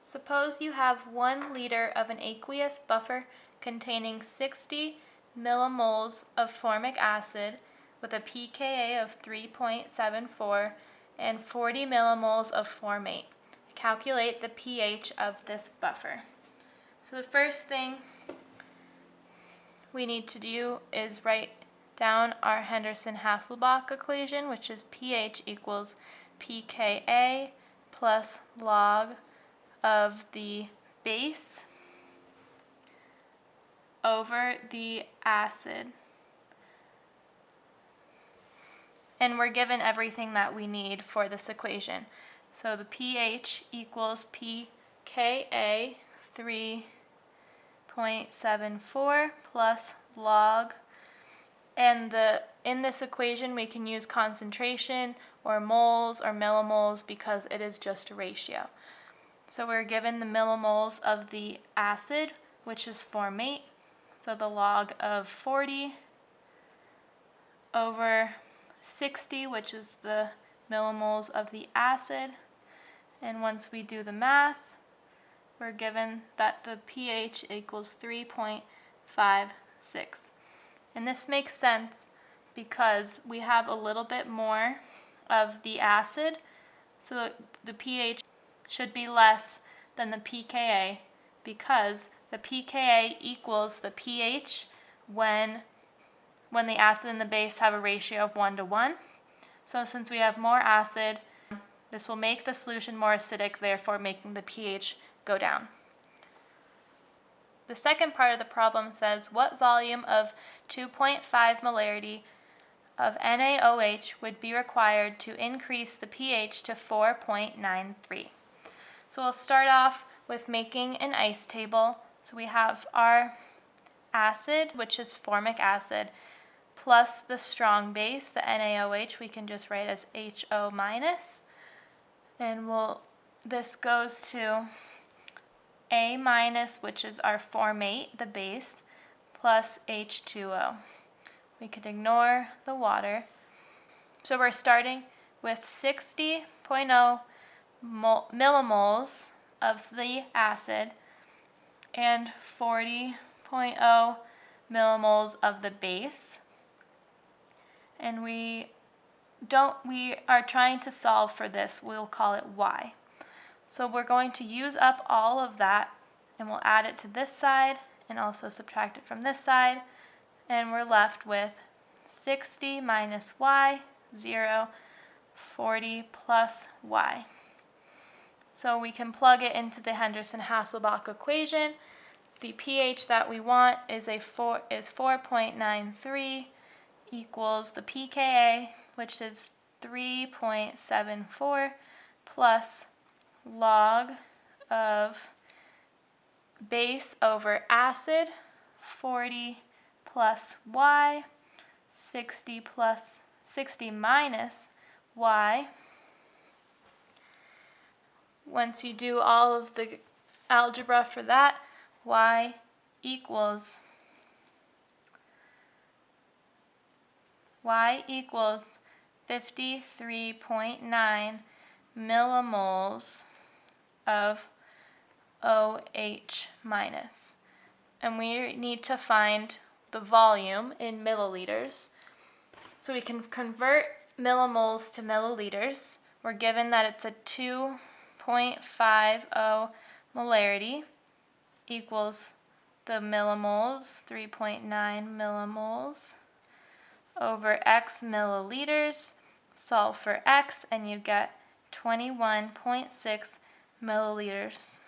Suppose you have 1 liter of an aqueous buffer containing 60 millimoles of formic acid with a pKa of 3.74 and 40 millimoles of formate. Calculate the pH of this buffer. So the first thing we need to do is write down our Henderson-Hasselbalch equation, which is pH equals pKa plus log of the base over the acid. And we're given everything that we need for this equation. So the pH equals pKa 3.74 plus log. And in this equation we can use concentration or moles or millimoles because it is just a ratio. So we're given the millimoles of the acid, which is formate. So the log of 40 over 60, which is the millimoles of the acid. And once we do the math, we're given that the pH equals 3.56. And this makes sense because we have a little bit more of the acid, so the pH should be less than the pKa because the pKa equals the pH when the acid and the base have a ratio of 1 to 1. So since we have more acid, this will make the solution more acidic, therefore making the pH go down. The second part of the problem says, what volume of 2.5 molarity of NaOH would be required to increase the pH to 4.93? So we'll start off with making an ice table. So we have our acid, which is formic acid, plus the strong base, the NaOH, we can just write as HO minus. And this goes to A minus, which is our formate, the base, plus H2O. We could ignore the water. So we're starting with 60.0 millimoles of the acid and 40.0 millimoles of the base. And we are trying to solve for this. We'll call it y. So we're going to use up all of that and we'll add it to this side and also subtract it from this side, and we're left with 60 minus y, 0, 40 plus y. So we can plug it into the Henderson-Hasselbalch equation. The pH that we want is 4.93 equals the pKa, which is 3.74 plus log of base over acid, 40 plus y, 60 minus y. Once you do all of the algebra for that, y equals 53.9 millimoles of OH minus. And we need to find the volume in milliliters. So we can convert millimoles to milliliters. We're given that it's a 2.50 molarity equals the millimoles, 3.9 millimoles, over x milliliters. Solve for x and you get 21.6 milliliters.